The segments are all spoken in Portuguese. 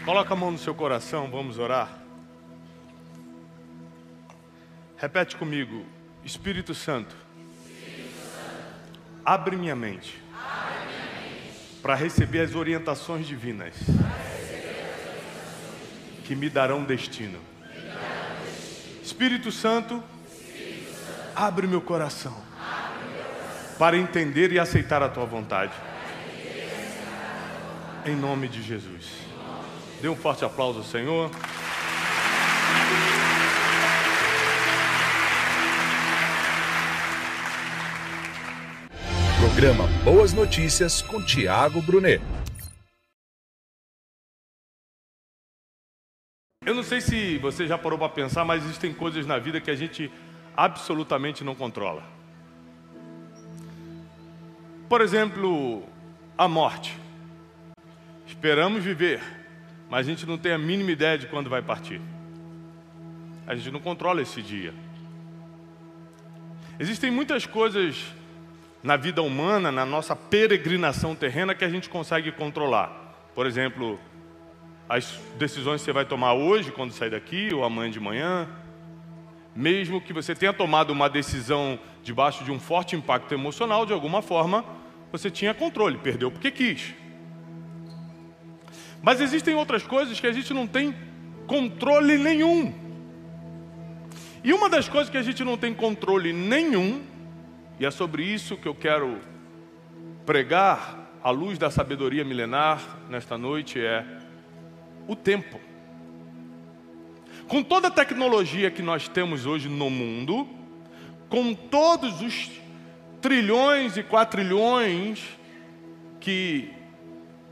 Coloca a mão no seu coração, vamos orar. Repete comigo: Espírito Santo, abre minha mente para receber as orientações divinas que me darão destino. Espírito Santo, abre meu coração para entender e aceitar a tua vontade. Em nome de Jesus. Dê um forte aplauso ao Senhor. Programa Boas Notícias com Tiago Brunet. Eu não sei se você já parou para pensar, mas existem coisas na vida que a gente absolutamente não controla. Por exemplo, a morte. Esperamos viver, mas a gente não tem a mínima ideia de quando vai partir. A gente não controla esse dia. Existem muitas coisas na vida humana, na nossa peregrinação terrena, que a gente consegue controlar. Por exemplo, as decisões que você vai tomar hoje, quando sair daqui, ou amanhã de manhã. Mesmo que você tenha tomado uma decisão debaixo de um forte impacto emocional, de alguma forma, você tinha controle, perdeu porque quis. Mas existem outras coisas que a gente não tem controle nenhum. E uma das coisas que a gente não tem controle nenhum, e é sobre isso que eu quero pregar à luz da sabedoria milenar nesta noite, é o tempo. Com toda a tecnologia que nós temos hoje no mundo, com todos os trilhões e quatrilhões que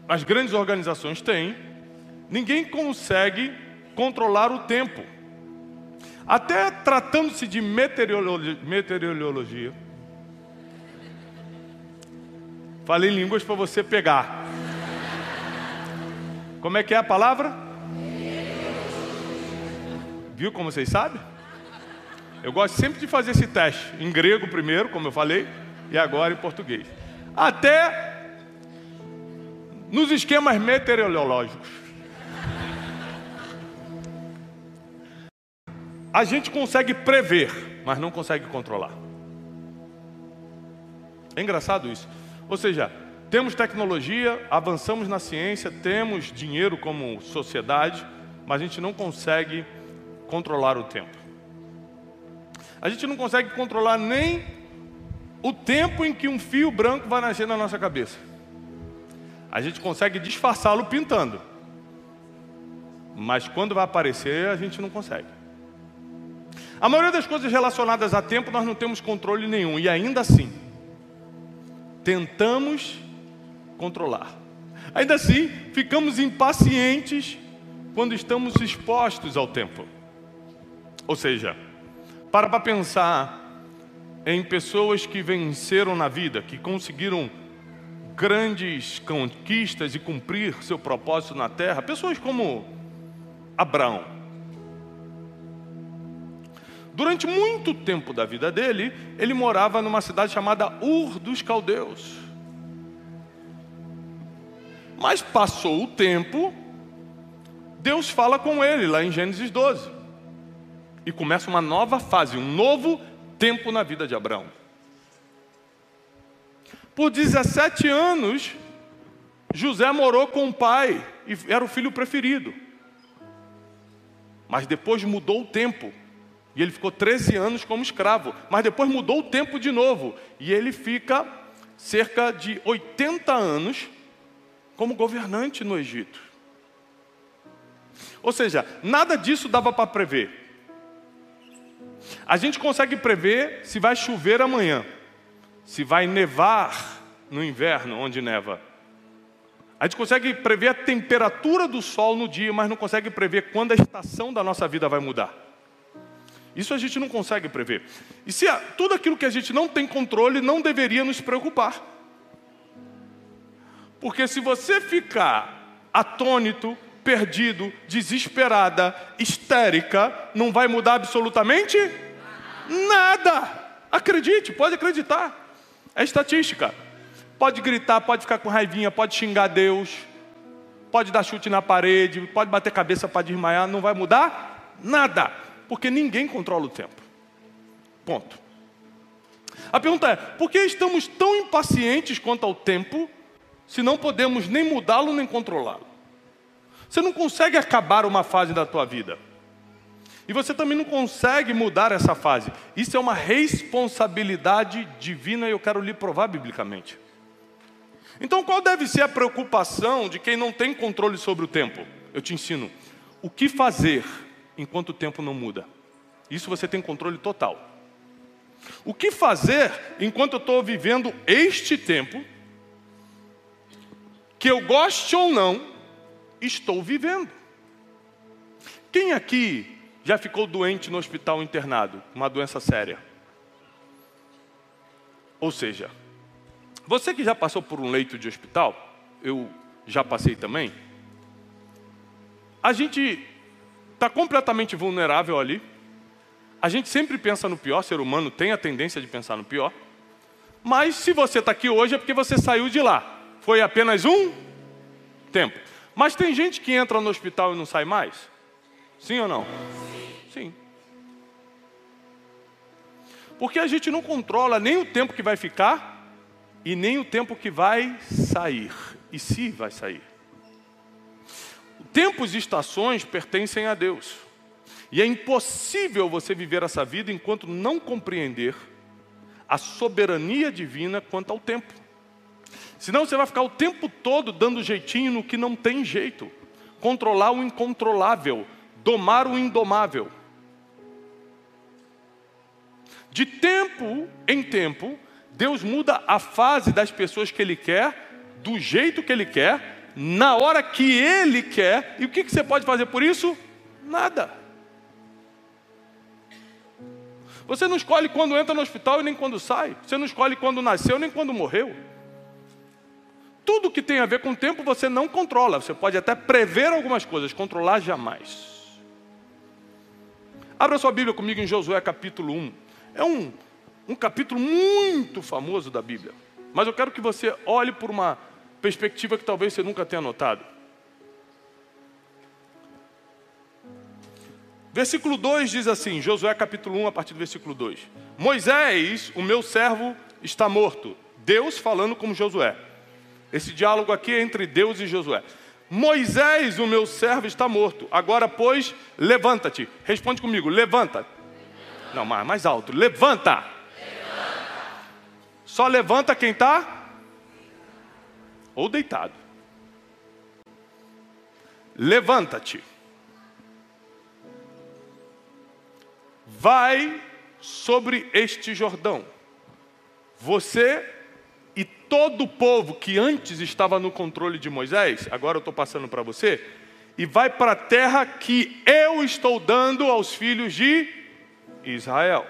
as grandes organizações têm, ninguém consegue controlar o tempo. Até tratando-se de meteorologia. Falei em línguas para você pegar. Como é que é a palavra? Viu como vocês sabem? Eu gosto sempre de fazer esse teste. Em grego primeiro, como eu falei, e agora em português. Até nos esquemas meteorológicos. A gente consegue prever, mas não consegue controlar. É engraçado isso. Ou seja, temos tecnologia, avançamos na ciência, temos dinheiro como sociedade, mas a gente não consegue controlar o tempo. A gente não consegue controlar nem o tempo em que um fio branco vai nascer na nossa cabeça. A gente consegue disfarçá-lo pintando, mas quando vai aparecer, a gente não consegue. A maioria das coisas relacionadas a tempo nós não temos controle nenhum, e ainda assim tentamos controlar. Ainda assim ficamos impacientes quando estamos expostos ao tempo. Ou seja, para pensar em pessoas que venceram na vida, que conseguiram grandes conquistas e cumprir seu propósito na terra, pessoas como Abraão. Durante muito tempo da vida dele, ele morava numa cidade chamada Ur dos Caldeus. Mas passou o tempo, Deus fala com ele lá em Gênesis 12. E começa uma nova fase, um novo tempo na vida de Abraão. Por 17 anos, José morou com o pai e era o filho preferido. Mas depois mudou o tempo. E ele ficou 13 anos como escravo. Mas depois mudou o tempo de novo. E ele fica cerca de 80 anos como governante no Egito. Ou seja, nada disso dava para prever. A gente consegue prever se vai chover amanhã, se vai nevar no inverno, onde neva. A gente consegue prever a temperatura do sol no dia, mas não consegue prever quando a estação da nossa vida vai mudar. Isso a gente não consegue prever. E se tudo aquilo que a gente não tem controle não deveria nos preocupar. Porque se você ficar atônito, perdido, desesperada, histérica, não vai mudar absolutamente nada. Acredite, pode acreditar. É estatística. Pode gritar, pode ficar com raivinha, pode xingar Deus, pode dar chute na parede, pode bater cabeça para desmaiar, não vai mudar nada, porque ninguém controla o tempo. Ponto. A pergunta é, por que estamos tão impacientes quanto ao tempo, se não podemos nem mudá-lo nem controlá-lo? Você não consegue acabar uma fase da tua vida. E você também não consegue mudar essa fase. Isso é uma responsabilidade divina e eu quero lhe provar biblicamente. Então qual deve ser a preocupação de quem não tem controle sobre o tempo? Eu te ensino. O que fazer enquanto o tempo não muda? Isso você tem controle total. O que fazer enquanto eu estou vivendo este tempo, que eu goste ou não, estou vivendo? Quem aqui já ficou doente no hospital internado, uma doença séria? Ou seja, você que já passou por um leito de hospital, eu já passei também, a gente está completamente vulnerável ali, a gente sempre pensa no pior, o ser humano tem a tendência de pensar no pior, mas se você está aqui hoje é porque você saiu de lá, foi apenas um tempo. Mas tem gente que entra no hospital e não sai mais? Sim ou não? Sim. Porque a gente não controla nem o tempo que vai ficar e nem o tempo que vai sair. E se vai sair. Tempos e estações pertencem a Deus. E é impossível você viver essa vida enquanto não compreender a soberania divina quanto ao tempo. Senão você vai ficar o tempo todo dando jeitinho no que não tem jeito. Controlar o incontrolável. Domar o indomável. De tempo em tempo, Deus muda a fase das pessoas que Ele quer, do jeito que Ele quer, na hora que Ele quer. E o que você pode fazer por isso? Nada. Você não escolhe quando entra no hospital e nem quando sai. Você não escolhe quando nasceu nem quando morreu. Tudo que tem a ver com o tempo você não controla. Você pode até prever algumas coisas, controlar jamais. Abra sua Bíblia comigo em Josué capítulo 1. É um capítulo muito famoso da Bíblia. Mas eu quero que você olhe por uma perspectiva que talvez você nunca tenha notado. Versículo 2 diz assim, Josué capítulo 1, a partir do versículo 2. Moisés, o meu servo, está morto. Deus falando com Josué. Esse diálogo aqui é entre Deus e Josué. Moisés, o meu servo, está morto. Agora, pois, levanta-te. Responde comigo, levanta. Não, mais alto. Levanta. Só levanta quem está? Ou deitado. Levanta-te. Vai sobre este Jordão. Você e todo o povo que antes estava no controle de Moisés, agora eu estou passando para você, e vai para a terra que eu estou dando aos filhos de Israel.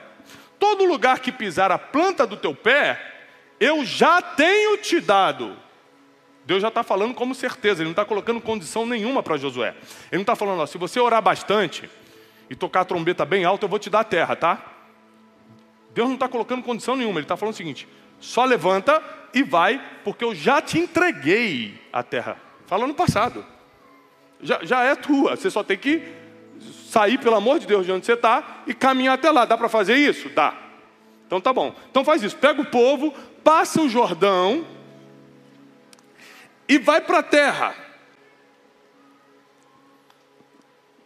Todo lugar que pisar a planta do teu pé, eu já tenho te dado. Deus já está falando como certeza, Ele não está colocando condição nenhuma para Josué. Ele não está falando, ó, se você orar bastante e tocar a trombeta bem alto, eu vou te dar a terra, tá? Deus não está colocando condição nenhuma, Ele está falando o seguinte, só levanta e vai, porque eu já te entreguei a terra. Fala no passado. Já é tua, você só tem que sair, pelo amor de Deus, de onde você está e caminhar até lá. Dá para fazer isso? Dá. Então tá bom. Então faz isso, pega o povo, passa o Jordão e vai para a terra.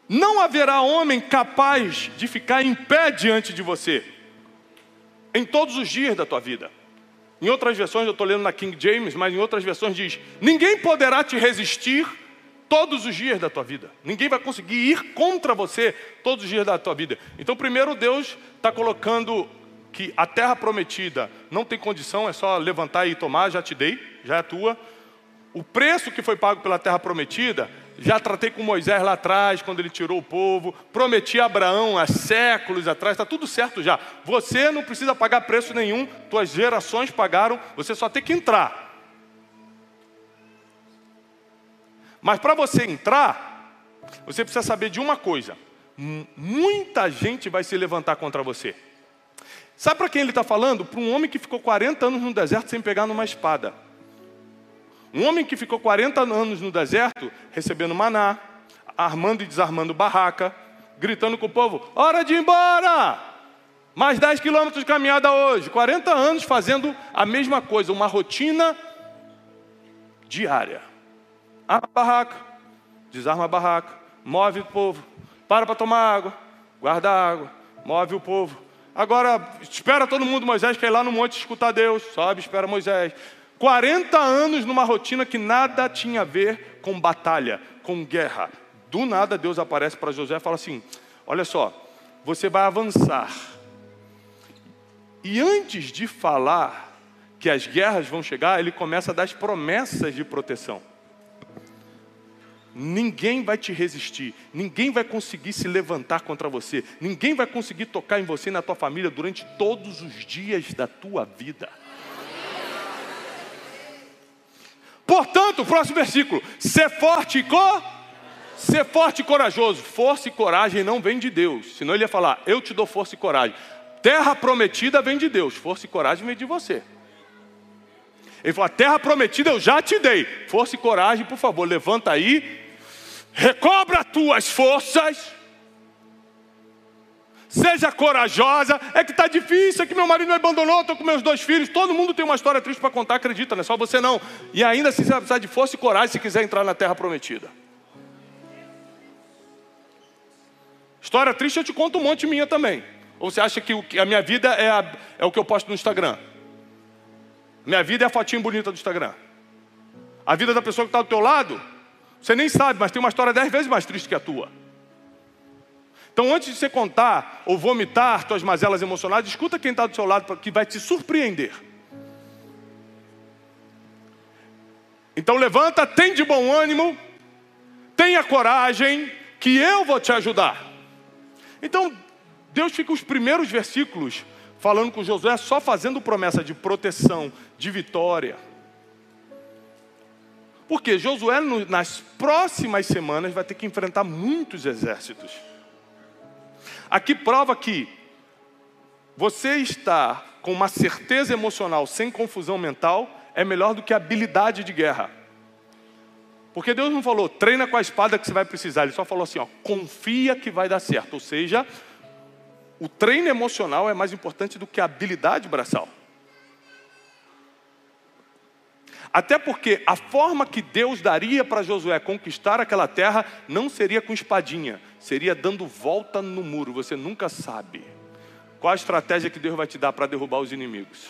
Não haverá homem capaz de ficar em pé diante de você em todos os dias da tua vida. Em outras versões, eu estou lendo na King James, mas em outras versões diz, ninguém poderá te resistir todos os dias da tua vida. Ninguém vai conseguir ir contra você todos os dias da tua vida. Então primeiro Deus está colocando que a terra prometida não tem condição, é só levantar e tomar, já te dei, já é tua. O preço que foi pago pela terra prometida, já tratei com Moisés lá atrás, quando ele tirou o povo, prometi a Abraão há séculos atrás, está tudo certo já. Você não precisa pagar preço nenhum, tuas gerações pagaram, você só tem que entrar. Mas para você entrar, você precisa saber de uma coisa, muita gente vai se levantar contra você. Sabe para quem ele está falando? Para um homem que ficou 40 anos no deserto sem pegar numa espada. Um homem que ficou 40 anos no deserto, recebendo maná, armando e desarmando barraca, gritando com o povo, hora de ir embora! Mais 10 quilômetros de caminhada hoje. 40 anos fazendo a mesma coisa, uma rotina diária. Arma a barraca, desarma a barraca, move o povo, para tomar água, guarda a água, move o povo. Agora, espera todo mundo, Moisés quer ir lá no monte escutar Deus. Sobe, espera Moisés. 40 anos numa rotina que nada tinha a ver com batalha, com guerra. Do nada Deus aparece para Josué e fala assim, olha só, você vai avançar. E antes de falar que as guerras vão chegar, ele começa a dar as promessas de proteção. Ninguém vai te resistir, ninguém vai conseguir se levantar contra você, ninguém vai conseguir tocar em você e na tua família durante todos os dias da tua vida. Portanto, o próximo versículo, ser forte e corajoso. Força e coragem não vem de Deus, senão ele ia falar, eu te dou força e coragem. Terra prometida vem de Deus, força e coragem vem de você. Ele falou, a terra prometida eu já te dei. Força e coragem, por favor, levanta aí. Recobra as tuas forças. Seja corajosa. É que está difícil, é que meu marido me abandonou, estou com meus 2 filhos. Todo mundo tem uma história triste para contar, acredita, não é só você não. E ainda assim você vai precisar de força e coragem se quiser entrar na terra prometida. História triste eu te conto um monte minha também. Ou você acha que a minha vida é o que eu posto no Instagram? Minha vida é a fotinha bonita do Instagram. A vida da pessoa que está do teu lado, você nem sabe, mas tem uma história 10 vezes mais triste que a tua. Então antes de você contar ou vomitar tuas mazelas emocionais, escuta quem está do seu lado, que vai te surpreender. Então levanta, tem de bom ânimo, tenha coragem, que eu vou te ajudar. Então Deus fica os primeiros versículos falando com Josué, só fazendo promessa de proteção, de vitória. Porque Josué, nas próximas semanas, vai ter que enfrentar muitos exércitos. Aqui prova que você estar com uma certeza emocional, sem confusão mental, é melhor do que habilidade de guerra. Porque Deus não falou, treina com a espada que você vai precisar. Ele só falou assim, ó, confia que vai dar certo. Ou seja, o treino emocional é mais importante do que a habilidade braçal. Até porque a forma que Deus daria para Josué conquistar aquela terra não seria com espadinha, seria dando volta no muro. Você nunca sabe qual a estratégia que Deus vai te dar para derrubar os inimigos.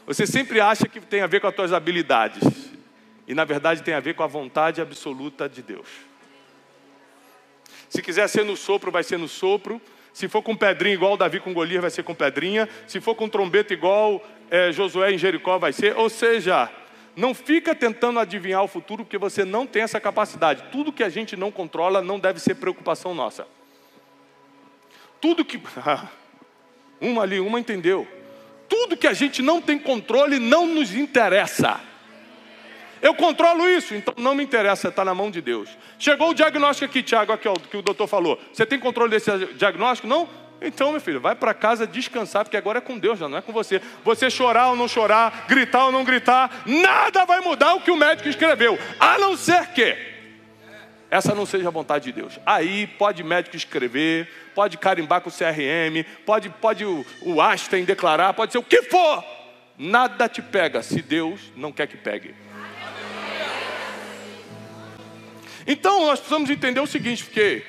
Você sempre acha que tem a ver com as tuas habilidades. E na verdade tem a ver com a vontade absoluta de Deus. Se quiser ser no sopro, vai ser no sopro. Se for com pedrinha igual Davi com Golias, vai ser com pedrinha. Se for com trombeta igual Josué em Jericó, vai ser. Ou seja, não fica tentando adivinhar o futuro, porque você não tem essa capacidade. Tudo que a gente não controla não deve ser preocupação nossa. Tudo que... uma entendeu. Tudo que a gente não tem controle não nos interessa. Eu controlo isso, então não me interessa, está na mão de Deus. Chegou o diagnóstico aqui, Tiago, aqui, ó, que o doutor falou. Você tem controle desse diagnóstico? Não? Então, meu filho, vai para casa descansar, porque agora é com Deus, já não é com você. Você chorar ou não chorar, gritar ou não gritar, nada vai mudar o que o médico escreveu. A não ser que essa não seja a vontade de Deus. Aí pode médico escrever, pode carimbar com o CRM, pode o Einstein declarar, pode ser o que for. Nada te pega se Deus não quer que pegue. Então nós precisamos entender o seguinte, porque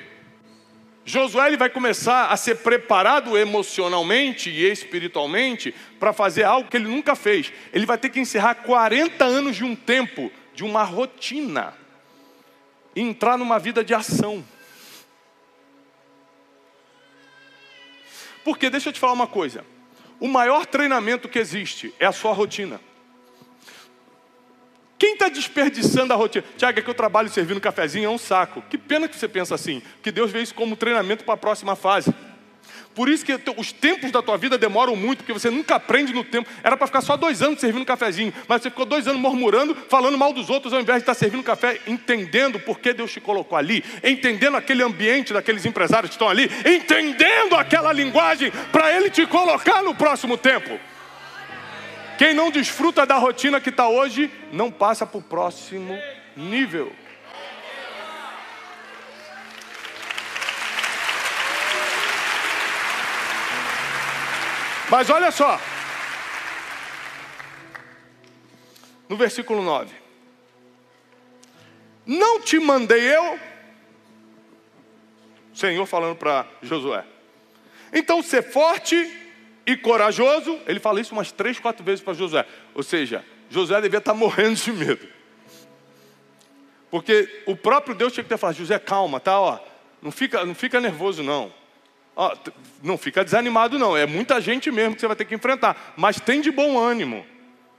Josué ele vai começar a ser preparado emocionalmente e espiritualmente para fazer algo que ele nunca fez. Ele vai ter que encerrar 40 anos de um tempo, de uma rotina, e entrar numa vida de ação. Porque, deixa eu te falar uma coisa, o maior treinamento que existe é a sua rotina. Quem está desperdiçando a rotina? Tiago, é que eu trabalho servindo cafezinho, é um saco. Que pena que você pensa assim, que Deus vê isso como treinamento para a próxima fase. Por isso que os tempos da tua vida demoram muito, porque você nunca aprende no tempo. Era para ficar só 2 anos servindo cafezinho, mas você ficou 2 anos murmurando, falando mal dos outros, ao invés de estar servindo café, entendendo por que Deus te colocou ali, entendendo aquele ambiente daqueles empresários que estão ali, entendendo aquela linguagem para Ele te colocar no próximo tempo. Quem não desfruta da rotina que está hoje, não passa para o próximo nível. Mas olha só, no versículo 9: não te mandei eu, Senhor falando para Josué, então ser forte e corajoso. Ele fala isso umas 3, 4 vezes para Josué. Ou seja, Josué devia estar morrendo de medo, porque o próprio Deus tinha que ter falado: Josué, calma, tá? Ó, não fica nervoso não. Ó, não fica desanimado não. É muita gente mesmo que você vai ter que enfrentar, mas tem de bom ânimo.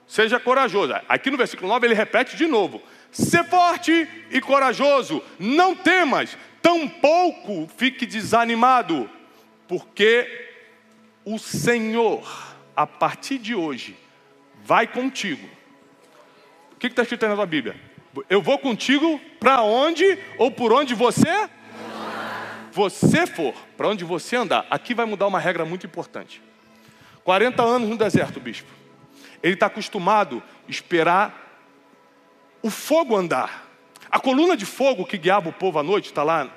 Seja corajoso. Aqui no versículo 9 ele repete de novo: ser forte e corajoso, não temas, tampouco fique desanimado, porque o Senhor, a partir de hoje, vai contigo. O que está escrito aí na tua Bíblia? Eu vou contigo para onde ou por onde você for, para onde você andar. Aqui vai mudar uma regra muito importante. 40 anos no deserto, bispo. Ele está acostumado a esperar o fogo andar. A coluna de fogo que guiava o povo à noite, está lá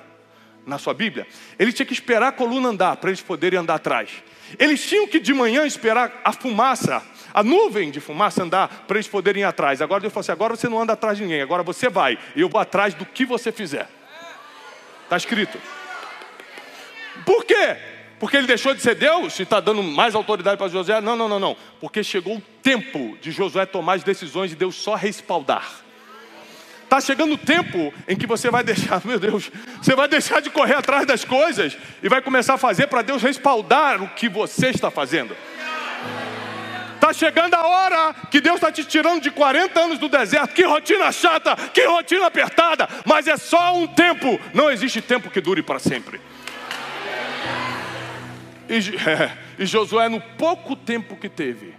na sua Bíblia. Ele tinha que esperar a coluna andar, para eles poderem andar atrás. Eles tinham que de manhã esperar a fumaça, a nuvem de fumaça andar, para eles poderem ir atrás. Agora Deus falou assim: agora você não anda atrás de ninguém, agora você vai, e eu vou atrás do que você fizer. Está escrito. Por quê? Porque ele deixou de ser Deus e está dando mais autoridade para Josué? Não. Porque chegou o tempo de Josué tomar as decisões e Deus só respaldar. Está chegando o tempo em que você vai deixar, meu Deus, você vai deixar de correr atrás das coisas e vai começar a fazer para Deus respaldar o que você está fazendo. Está chegando a hora que Deus está te tirando de 40 anos do deserto. Que rotina chata, que rotina apertada, mas é só um tempo. Não existe tempo que dure para sempre. E Josué, no pouco tempo que teve,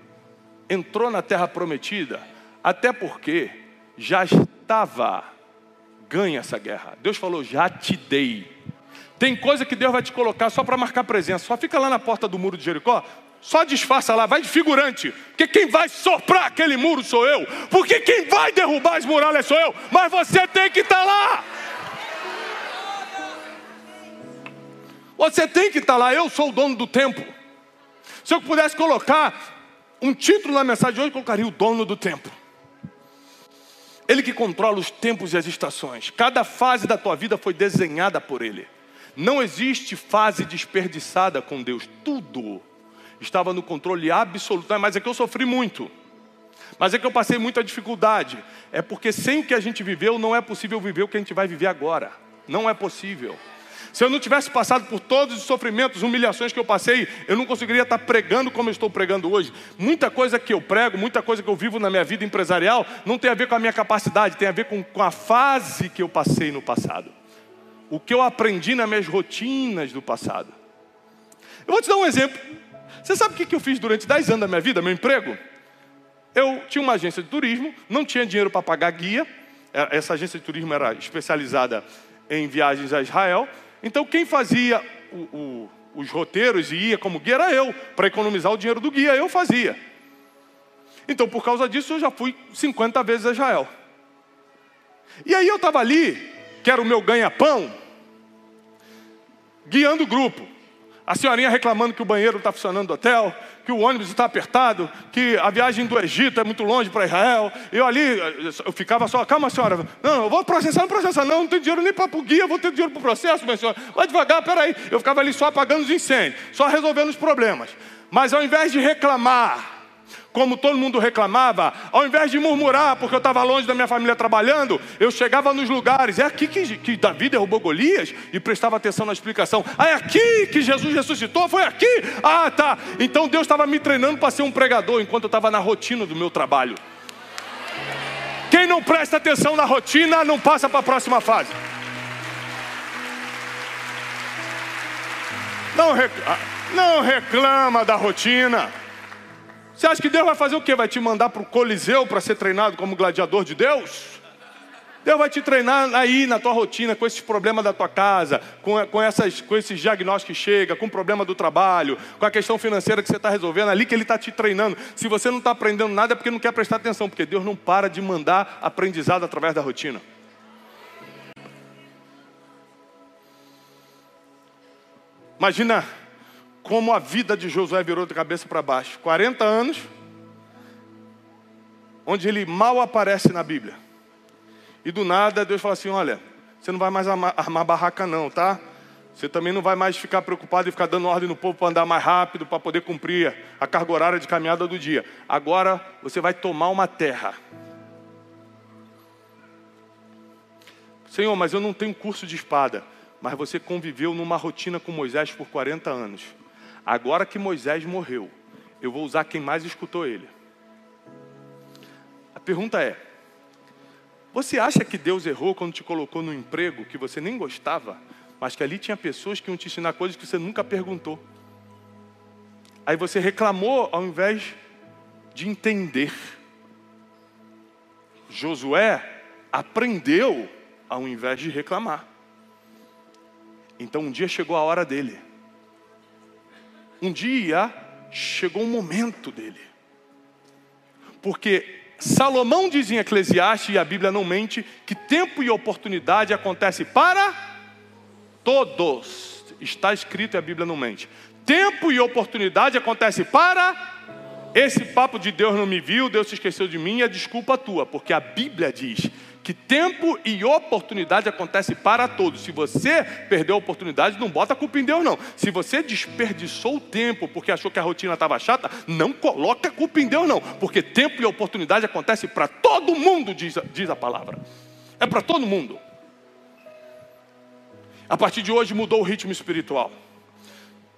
entrou na terra prometida, até porque já estava ganha essa guerra. Deus falou: já te dei. Tem coisa que Deus vai te colocar só para marcar presença. Só fica lá na porta do muro de Jericó, só disfarça lá, vai de figurante. Porque quem vai soprar aquele muro sou eu. Porque quem vai derrubar as muralhas sou eu. Mas você tem que estar lá. Você tem que estar lá. Eu sou o dono do tempo. Se eu pudesse colocar um título na mensagem de hoje, eu colocaria: o dono do tempo. Ele que controla os tempos e as estações. Cada fase da tua vida foi desenhada por Ele. Não existe fase desperdiçada com Deus. Tudo estava no controle absoluto. Mas é que eu sofri muito. Mas é que eu passei muita dificuldade. É porque sem o que a gente viveu, não é possível viver o que a gente vai viver agora. Não é possível. Se eu não tivesse passado por todos os sofrimentos, humilhações que eu passei, eu não conseguiria estar pregando como eu estou pregando hoje. Muita coisa que eu prego, muita coisa que eu vivo na minha vida empresarial, não tem a ver com a minha capacidade, tem a ver com a fase que eu passei no passado. O que eu aprendi nas minhas rotinas do passado. Eu vou te dar um exemplo. Você sabe o que eu fiz durante 10 anos da minha vida, meu emprego? Eu tinha uma agência de turismo, não tinha dinheiro para pagar guia. Essa agência de turismo era especializada em viagens a Israel. Então quem fazia os roteiros e ia como guia era eu. Para economizar o dinheiro do guia, eu fazia. Então por causa disso eu já fui 50 vezes a Israel. E aí eu estava ali, que era o meu ganha-pão, guiando o grupo. A senhorinha reclamando que o banheiro está funcionando do hotel, que o ônibus está apertado, que a viagem do Egito é muito longe para Israel. Eu ali, eu ficava só: calma, senhora, não, eu vou processar, não tenho dinheiro nem para o guia, vou ter dinheiro para o processo, minha senhora. Vai devagar, peraí. Eu ficava ali só apagando os incêndios, só resolvendo os problemas. Mas ao invés de reclamar, como todo mundo reclamava, ao invés de murmurar porque eu estava longe da minha família trabalhando, eu chegava nos lugares: é aqui que Davi derrubou Golias, e prestava atenção na explicação. É aqui que Jesus ressuscitou, foi aqui. Ah, tá. Então Deus estava me treinando para ser um pregador enquanto eu estava na rotina do meu trabalho. Quem não presta atenção na rotina não passa para a próxima fase. Não reclama da rotina. Você acha que Deus vai fazer o quê? Vai te mandar para o Coliseu para ser treinado como gladiador de Deus? Deus vai te treinar aí na tua rotina, com esses problemas da tua casa, com esses diagnósticos que chegam, com o problema do trabalho, com a questão financeira que você está resolvendo, ali que Ele está te treinando. Se você não está aprendendo nada é porque não quer prestar atenção, porque Deus não para de mandar aprendizado através da rotina. Imagina como a vida de Josué virou de cabeça para baixo. 40 anos, onde ele mal aparece na Bíblia. E do nada Deus fala assim, olha, você não vai mais armar barraca não, tá? Você também não vai mais ficar preocupado e ficar dando ordem no povo para andar mais rápido, para poder cumprir a carga horária de caminhada do dia. Agora você vai tomar uma terra. Senhor, mas eu não tenho curso de espada. Mas você conviveu numa rotina com Moisés por 40 anos. Agora que Moisés morreu, eu vou usar quem mais escutou ele. A pergunta é, você acha que Deus errou quando te colocou num emprego que você nem gostava, mas que ali tinha pessoas que iam te ensinar coisas que você nunca perguntou? Aí você reclamou ao invés de entender. Josué aprendeu ao invés de reclamar. Então um dia chegou a hora dele. Um dia chegou o momento dele. Porque Salomão diz em Eclesiastes, e a Bíblia não mente, que tempo e oportunidade acontece para todos. Está escrito e a Bíblia não mente. Tempo e oportunidade acontece para... Esse papo de Deus não me viu, Deus se esqueceu de mim, é desculpa tua. Porque a Bíblia diz que tempo e oportunidade acontece para todos. Se você perdeu a oportunidade, não bota a culpa em Deus não. Se você desperdiçou o tempo porque achou que a rotina estava chata, não coloca a culpa em Deus não. Porque tempo e oportunidade acontece para todo mundo, diz a palavra. É para todo mundo. A partir de hoje mudou o ritmo espiritual.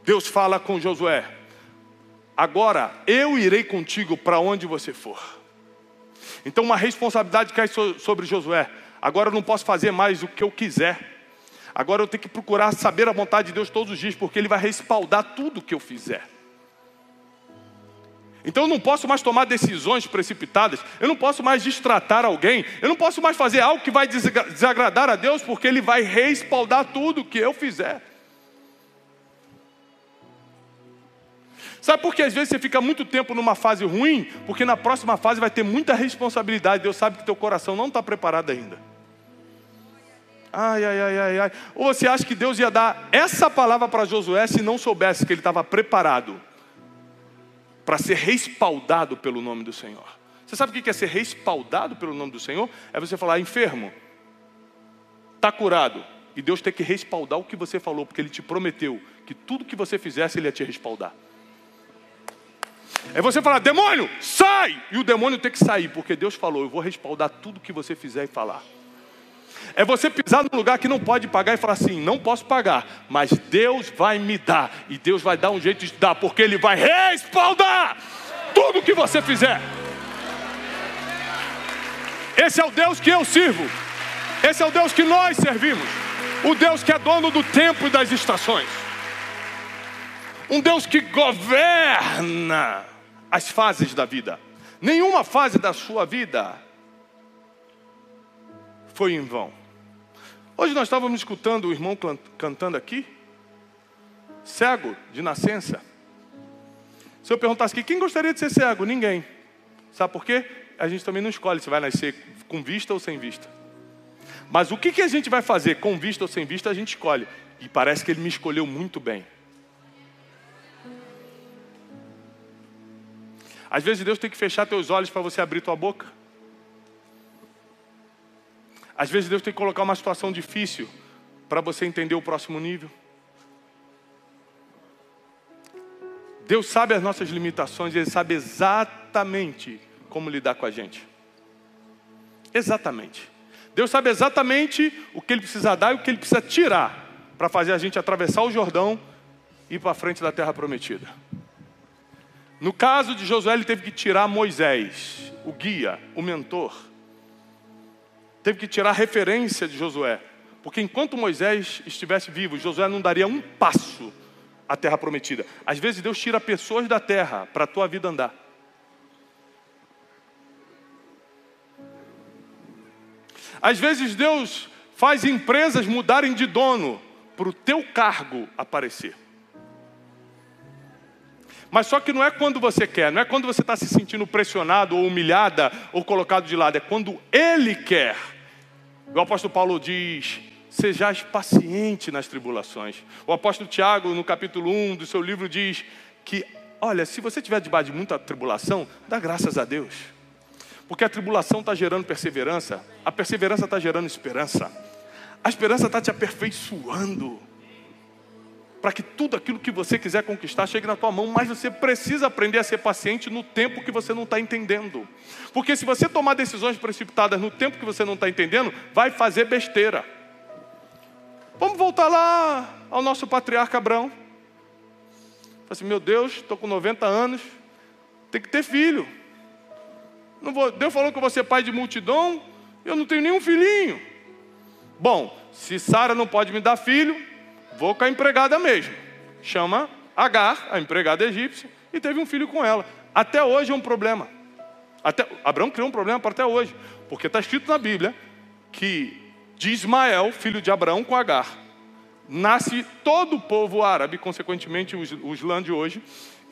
Deus fala com Josué, agora eu irei contigo para onde você for. Então uma responsabilidade cai sobre Josué. Agora eu não posso fazer mais o que eu quiser. Agora eu tenho que procurar saber a vontade de Deus todos os dias, porque Ele vai respaldar tudo o que eu fizer. Então eu não posso mais tomar decisões precipitadas. Eu não posso mais destratar alguém. Eu não posso mais fazer algo que vai desagradar a Deus, porque Ele vai respaldar tudo o que eu fizer. Sabe por que às vezes você fica muito tempo numa fase ruim? Porque na próxima fase vai ter muita responsabilidade. Deus sabe que teu coração não está preparado ainda. Ai. Ou você acha que Deus ia dar essa palavra para Josué se não soubesse que ele estava preparado para ser respaldado pelo nome do Senhor? Você sabe o que é ser respaldado pelo nome do Senhor? É você falar, enfermo, está curado. E Deus tem que respaldar o que você falou, porque Ele te prometeu que tudo que você fizesse, Ele ia te respaldar. É você falar, demônio, sai! E o demônio tem que sair, porque Deus falou, eu vou respaldar tudo que você fizer e falar. É você pisar num lugar que não pode pagar e falar assim, não posso pagar, mas Deus vai me dar. E Deus vai dar um jeito de dar, porque Ele vai respaldar tudo que você fizer. Esse é o Deus que eu sirvo. Esse é o Deus que nós servimos. O Deus que é dono do tempo e das estações. Um Deus que governa as fases da vida. Nenhuma fase da sua vida foi em vão. Hoje nós estávamos escutando o irmão cantando aqui, cego de nascença. Se eu perguntasse aqui, quem gostaria de ser cego? Ninguém. Sabe por quê? A gente também não escolhe se vai nascer com vista ou sem vista. Mas o que a gente vai fazer com vista ou sem vista, a gente escolhe. E parece que Ele me escolheu muito bem. Às vezes Deus tem que fechar teus olhos para você abrir tua boca. Às vezes Deus tem que colocar uma situação difícil para você entender o próximo nível. Deus sabe as nossas limitações, Ele sabe exatamente como lidar com a gente. Exatamente. Deus sabe exatamente o que Ele precisa dar e o que Ele precisa tirar para fazer a gente atravessar o Jordão e ir para frente da terra prometida. No caso de Josué, ele teve que tirar Moisés, o guia, o mentor. Teve que tirar a referência de Josué. Porque enquanto Moisés estivesse vivo, Josué não daria um passo à terra prometida. Às vezes Deus tira pessoas da terra para a tua vida andar. Às vezes Deus faz empresas mudarem de dono para o teu cargo aparecer. Mas só que não é quando você quer, não é quando você está se sentindo pressionado ou humilhada ou colocado de lado, é quando Ele quer. O apóstolo Paulo diz: sejais paciente nas tribulações. O apóstolo Tiago, no capítulo 1 do seu livro, diz que, olha, se você estiver debaixo de muita tribulação, dá graças a Deus. Porque a tribulação está gerando perseverança, a perseverança está gerando esperança, a esperança está te aperfeiçoando, para que tudo aquilo que você quiser conquistar chegue na tua mão. Mas você precisa aprender a ser paciente no tempo que você não está entendendo. Porque se você tomar decisões precipitadas no tempo que você não está entendendo, vai fazer besteira. Vamos voltar lá ao nosso patriarca Abraão. Fala assim: meu Deus, estou com 90 anos, tem que ter filho. Deus falou que eu vou ser pai de multidão, eu não tenho nenhum filhinho. Bom, se Sara não pode me dar filho, vou com a empregada mesmo. Chama Agar, a empregada egípcia, e teve um filho com ela. Até hoje é um problema. Abraão criou um problema para até hoje. Porque está escrito na Bíblia que de Ismael, filho de Abraão com Agar, nasce todo o povo árabe, consequentemente os lã de hoje.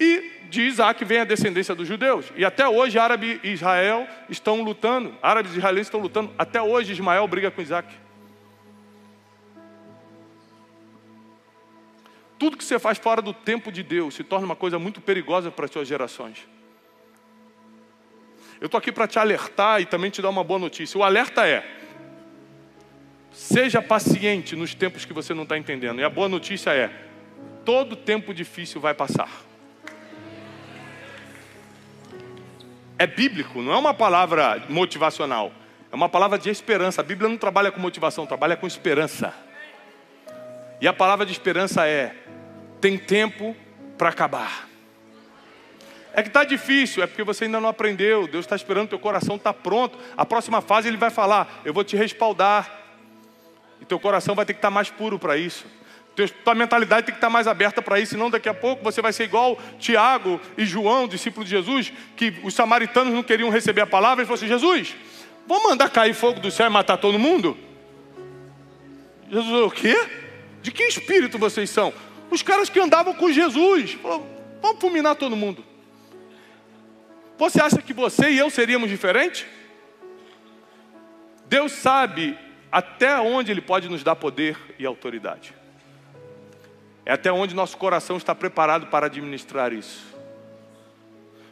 E de Isaac vem a descendência dos judeus. E até hoje árabe e Israel estão lutando. Árabes e israelenses estão lutando. Até hoje Ismael briga com Isaac. Tudo que você faz fora do tempo de Deus se torna uma coisa muito perigosa para as suas gerações. Eu estou aqui para te alertar e também te dar uma boa notícia. O alerta é: seja paciente nos tempos que você não está entendendo. E a boa notícia é: todo tempo difícil vai passar. É bíblico, não é uma palavra motivacional. É uma palavra de esperança. A Bíblia não trabalha com motivação, trabalha com esperança. E a palavra de esperança é: tem tempo para acabar. É que está difícil, é porque você ainda não aprendeu. Deus está esperando, teu coração está pronto. A próxima fase Ele vai falar: eu vou te respaldar. E teu coração vai ter que estar mais puro para isso. Tua mentalidade tem que estar mais aberta para isso. Senão daqui a pouco você vai ser igual Tiago e João, discípulos de Jesus, que os samaritanos não queriam receber a palavra. Eles falaram assim: Jesus, vamos mandar cair fogo do céu e matar todo mundo? Jesus, o quê? De que espírito vocês são? Os caras que andavam com Jesus falaram: vamos fulminar todo mundo. Você acha que você e eu seríamos diferentes? Deus sabe até onde Ele pode nos dar poder e autoridade. É até onde nosso coração está preparado para administrar isso.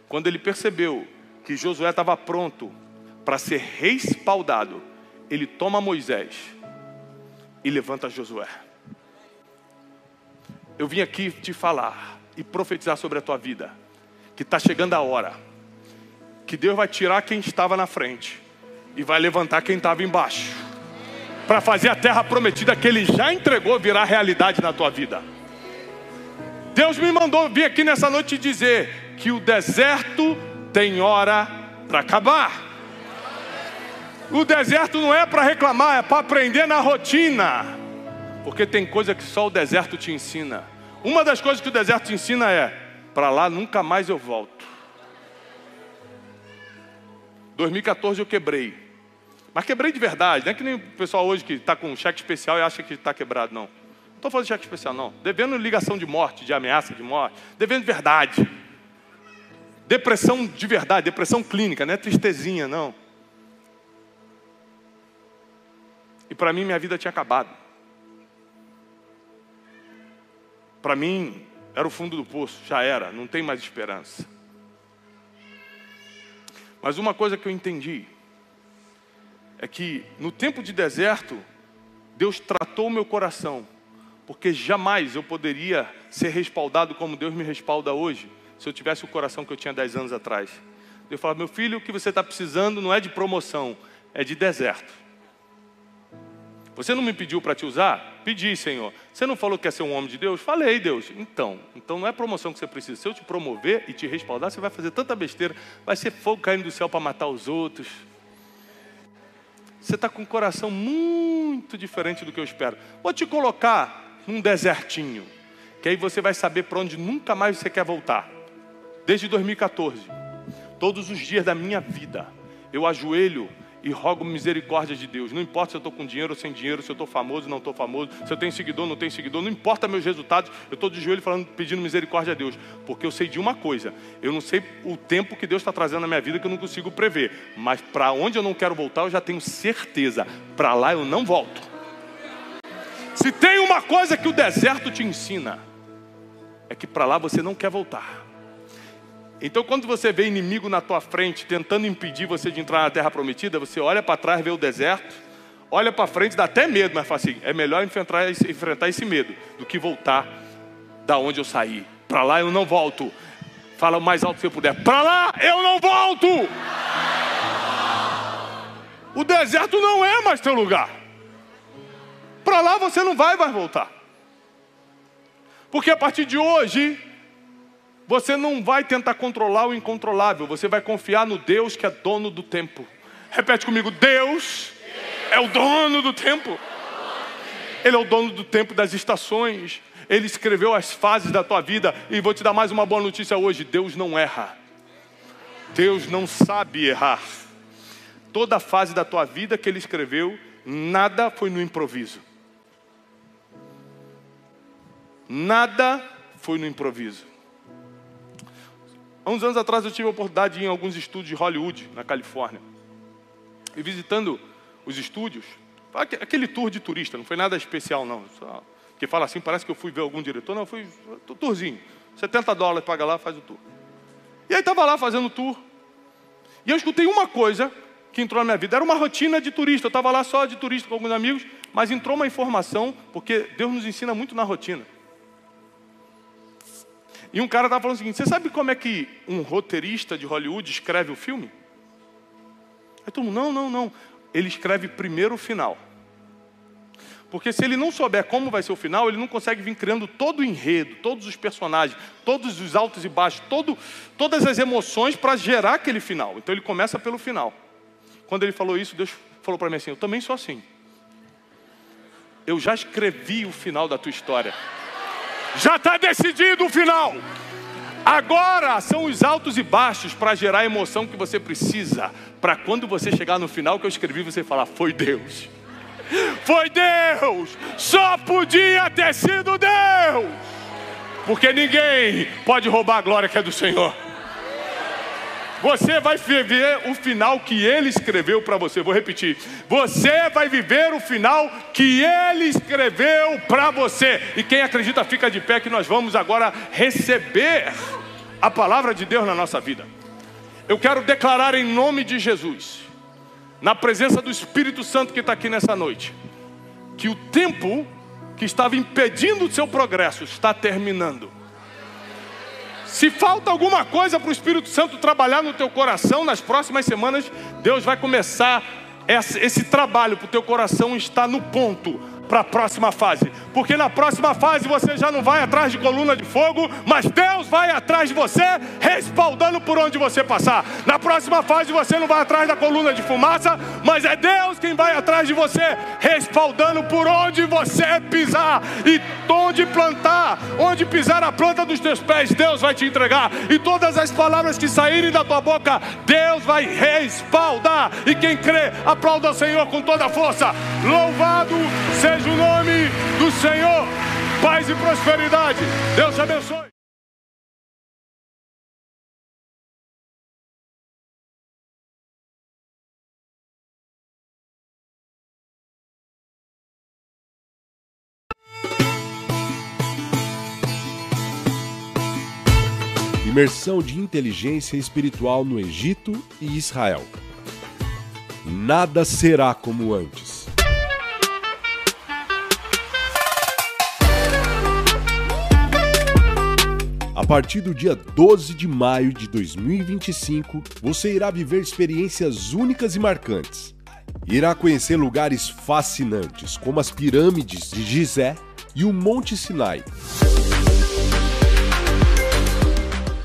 Quando Ele percebeu que Josué estava pronto para ser respaldado, Ele toma Moisés e levanta Josué. Eu vim aqui te falar e profetizar sobre a tua vida, que está chegando a hora, que Deus vai tirar quem estava na frente e vai levantar quem estava embaixo, para fazer a terra prometida que Ele já entregou virar realidade na tua vida. Deus me mandou vir aqui nessa noite te dizer que o deserto tem hora para acabar. O deserto não é para reclamar, é para aprender na rotina. Porque tem coisa que só o deserto te ensina. Uma das coisas que o deserto te ensina é: para lá nunca mais eu volto. 2014 eu quebrei. Mas quebrei de verdade. Não é que nem o pessoal hoje que está com um cheque especial e acha que está quebrado, não. Não estou falando de cheque especial, não. Devendo ligação de morte, de ameaça de morte. Devendo de verdade. Depressão de verdade, depressão clínica, não é tristezinha, não. E para mim, minha vida tinha acabado. Para mim, era o fundo do poço, já era, não tem mais esperança. Mas uma coisa que eu entendi é que no tempo de deserto, Deus tratou o meu coração, porque jamais eu poderia ser respaldado como Deus me respalda hoje, se eu tivesse o coração que eu tinha 10 anos atrás. Deus falava: meu filho, o que você está precisando não é de promoção, é de deserto. Você não me pediu para te usar? Pedi, Senhor. Você não falou que quer ser um homem de Deus? Falei, Deus. Então não é promoção que você precisa. Se eu te promover e te respaldar, você vai fazer tanta besteira. Vai ser fogo caindo do céu para matar os outros. Você está com um coração muito diferente do que eu espero. Vou te colocar num desertinho, que aí você vai saber para onde nunca mais você quer voltar. Desde 2014, todos os dias da minha vida, eu ajoelho e rogo misericórdia de Deus. Não importa se eu estou com dinheiro ou sem dinheiro, se eu estou famoso ou não estou famoso, se eu tenho seguidor ou não tenho seguidor, não importa meus resultados, eu estou de joelho falando, pedindo misericórdia a Deus. Porque eu sei de uma coisa, eu não sei o tempo que Deus está trazendo na minha vida que eu não consigo prever. Mas para onde eu não quero voltar, eu já tenho certeza, para lá eu não volto. Se tem uma coisa que o deserto te ensina, é que para lá você não quer voltar. Então quando você vê inimigo na tua frente tentando impedir você de entrar na terra prometida, você olha para trás, vê o deserto, olha para frente, dá até medo, mas fala assim, é melhor enfrentar esse medo do que voltar da onde eu saí. Para lá eu não volto. Fala o mais alto que você puder, para lá eu não volto. O deserto não é mais teu lugar. Para lá você não vai mais voltar. Porque a partir de hoje você não vai tentar controlar o incontrolável. Você vai confiar no Deus que é dono do tempo. Repete comigo. Deus é o dono do tempo. Ele é o dono do tempo das estações. Ele escreveu as fases da tua vida. E vou te dar mais uma boa notícia hoje. Deus não erra. Deus não sabe errar. Toda a fase da tua vida que Ele escreveu, nada foi no improviso. Nada foi no improviso. Há uns anos atrás eu tive a oportunidade de ir em alguns estúdios de Hollywood, na Califórnia. E visitando os estúdios, aquele tour de turista, não foi nada especial não. Só, que fala assim, parece que eu fui ver algum diretor. Não, foi um tourzinho. $70, paga lá, faz o tour. E aí estava lá fazendo o tour. E eu escutei uma coisa que entrou na minha vida. Era uma rotina de turista. Eu estava lá só de turista com alguns amigos, mas entrou uma informação, porque Deus nos ensina muito na rotina. E um cara estava falando o seguinte, você sabe como é que um roteirista de Hollywood escreve o filme? Aí todo mundo, não. Ele escreve primeiro o final. Porque se ele não souber como vai ser o final, ele não consegue vir criando todo o enredo, todos os personagens, todos os altos e baixos, todas as emoções para gerar aquele final. Então ele começa pelo final. Quando ele falou isso, Deus falou para mim assim, eu também sou assim. Eu já escrevi o final da tua história. Já está decidido o final. Agora são os altos e baixos para gerar a emoção que você precisa. Para quando você chegar no final que eu escrevi, você falar, foi Deus. Foi Deus. Só podia ter sido Deus. Porque ninguém pode roubar a glória que é do Senhor. Você vai viver o final que Ele escreveu para você. Vou repetir. Você vai viver o final que Ele escreveu para você. E quem acredita fica de pé que nós vamos agora receber a palavra de Deus na nossa vida. Eu quero declarar em nome de Jesus, na presença do Espírito Santo que está aqui nessa noite, que o tempo que estava impedindo o seu progresso está terminando. Se falta alguma coisa para o Espírito Santo trabalhar no teu coração, nas próximas semanas, Deus vai começar esse trabalho para o teu coração estar no ponto para a próxima fase. Porque na próxima fase você já não vai atrás de coluna de fogo, mas Deus vai atrás de você, respaldando por onde você passar. Na próxima fase você não vai atrás da coluna de fumaça, mas é Deus quem vai atrás de você, respaldando por onde você pisar. E onde plantar, onde pisar a planta dos teus pés, Deus vai te entregar. E todas as palavras que saírem da tua boca, Deus vai respaldar. E quem crê, aplauda o Senhor com toda a força. Louvado seja o nome do Senhor. Paz e prosperidade. Deus te abençoe. Imersão de inteligência espiritual no Egito e Israel. Nada será como antes. A partir do dia 12 de maio de 2025, você irá viver experiências únicas e marcantes. Irá conhecer lugares fascinantes, como as pirâmides de Gizé e o Monte Sinai.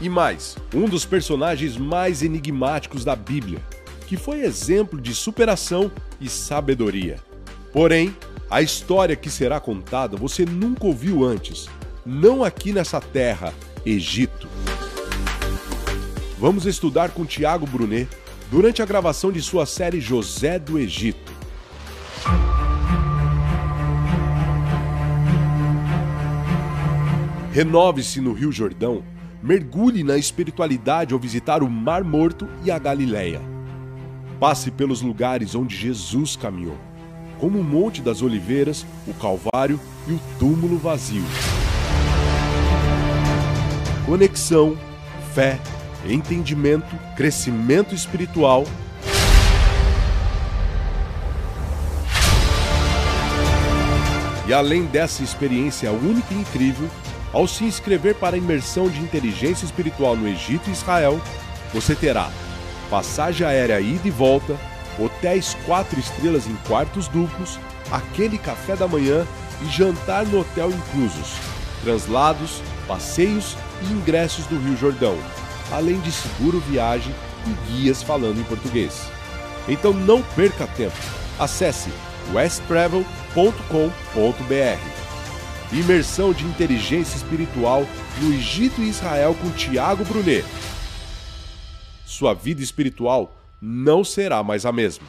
E mais, um dos personagens mais enigmáticos da Bíblia, que foi exemplo de superação e sabedoria. Porém, a história que será contada você nunca ouviu antes, não aqui nessa terra, Egito. Vamos estudar com Tiago Brunet durante a gravação de sua série José do Egito. Renove-se no Rio Jordão, mergulhe na espiritualidade ao visitar o Mar Morto e a Galileia. Passe pelos lugares onde Jesus caminhou, como o Monte das Oliveiras, o Calvário e o túmulo vazio. Conexão, fé, entendimento, crescimento espiritual. E além dessa experiência única e incrível, ao se inscrever para a imersão de inteligência espiritual no Egito e Israel, você terá passagem aérea ida e volta, hotéis 4 estrelas em quartos duplos, aquele café da manhã e jantar no hotel inclusos, translados, passeios e ingressos do Rio Jordão, além de seguro viagem e guias falando em português. Então não perca tempo. Acesse westtravel.com.br. Imersão de inteligência espiritual no Egito e Israel com Tiago Brunet. Sua vida espiritual não será mais a mesma.